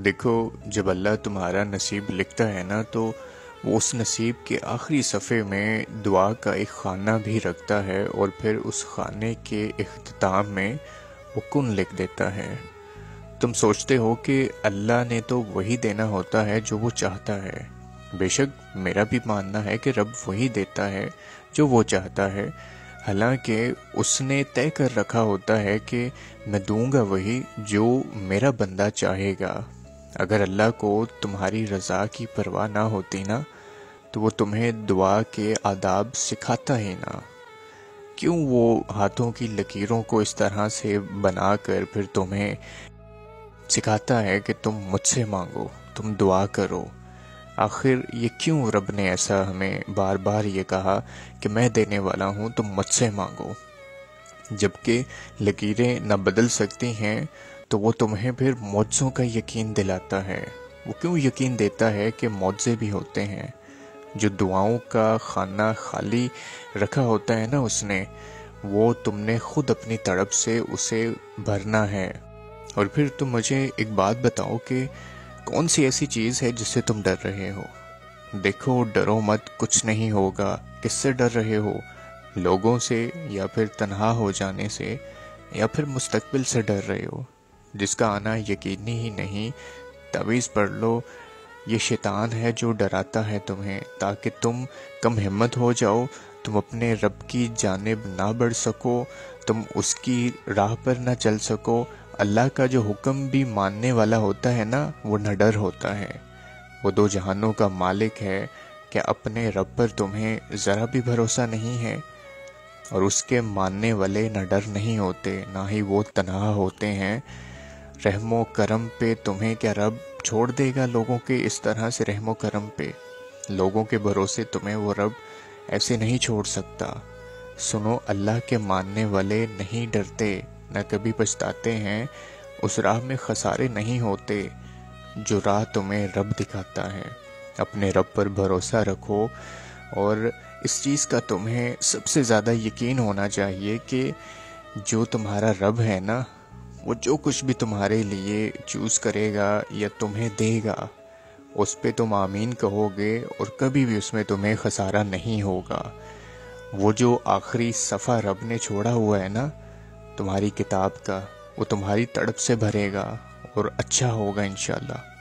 دیکھو، جب اللہ تمہارا نصیب لکھتا ہے نا تو وہ اس نصیب کے آخری صفحے میں دعا کا ایک خانہ بھی رکھتا ہے، اور پھر اس خانے کے اختتام میں وہ کن لکھ دیتا ہے۔ تم سوچتے ہو کہ اللہ نے تو وہی دینا ہوتا ہے جو وہ چاہتا ہے۔ بے شک میرا بھی ماننا ہے کہ رب وہی دیتا ہے جو وہ چاہتا ہے، حالانکہ اس نے طے کر رکھا ہوتا ہے کہ میں دوں گا وہی جو میرا بندہ چاہے گا۔ اگر اللہ کو تمہاری رضا کی پرواہ نہ ہوتی نا تو وہ تمہیں دعا کے آداب سکھاتا ہی نہ۔ کیوں وہ ہاتھوں کی لکیروں کو اس طرح سے بنا کر پھر تمہیں سکھاتا ہے کہ تم مجھ سے مانگو، تم دعا کرو؟ آخر یہ کیوں رب نے ایسا ہمیں بار بار یہ کہا کہ میں دینے والا ہوں، تم مجھ سے مانگو؟ جبکہ لکیریں نہ بدل سکتی ہیں تو وہ تمہیں پھر معجزوں کا یقین دلاتا ہے۔ وہ کیوں یقین دیتا ہے کہ معجزے بھی ہوتے ہیں؟ جو دعاؤں کا خانہ خالی رکھا ہوتا ہے نا اس نے، وہ تم نے خود اپنی طرف سے اسے بھرنا ہے۔ اور پھر تم مجھے ایک بات بتاؤ کہ کون سی ایسی چیز ہے جس سے تم ڈر رہے ہو؟ دیکھو، ڈرو مت، کچھ نہیں ہوگا۔ کس سے ڈر رہے ہو؟ لوگوں سے، یا پھر تنہا ہو جانے سے، یا پھر مستقبل سے ڈر رہے ہو جس کا آنا یقینی ہی نہیں؟ تعویذ پڑھ لو، یہ شیطان ہے جو ڈراتا ہے تمہیں تاکہ تم کم ہمت ہو جاؤ، تم اپنے رب کی جانب نہ بڑھ سکو، تم اس کی راہ پر نہ چل سکو۔ اللہ کا جو حکم بھی ماننے والا ہوتا ہے نا، وہ نہ ڈر ہوتا ہے۔ وہ دو جہانوں کا مالک ہے کہ اپنے رب پر تمہیں ذرا بھی بھروسہ نہیں ہے؟ اور اس کے ماننے والے نہ ڈر نہیں ہوتے، نہ ہی وہ تنہا ہوتے ہیں۔ رحم و کرم پہ تمہیں کیا رب چھوڑ دے گا؟ لوگوں کے اس طرح سے رحم و کرم پہ، لوگوں کے بھروسے تمہیں وہ رب ایسے نہیں چھوڑ سکتا۔ سنو، اللہ کے ماننے والے نہیں ڈرتے، نہ کبھی پچھتاتے ہیں۔ اس راہ میں خسارے نہیں ہوتے جو راہ تمہیں رب دکھاتا ہے۔ اپنے رب پر بھروسہ رکھو، اور اس چیز کا تمہیں سب سے زیادہ یقین ہونا چاہیے کہ جو تمہارا رب ہے نا، وہ جو کچھ بھی تمہارے لیے چوز کرے گا یا تمہیں دے گا، اس پہ تم آمین کہو گے، اور کبھی بھی اس میں تمہیں خسارہ نہیں ہوگا۔ وہ جو آخری صفحہ رب نے چھوڑا ہوا ہے نا تمہاری کتاب کا، وہ تمہاری تڑپ سے بھرے گا اور اچھا ہوگا انشاءاللہ۔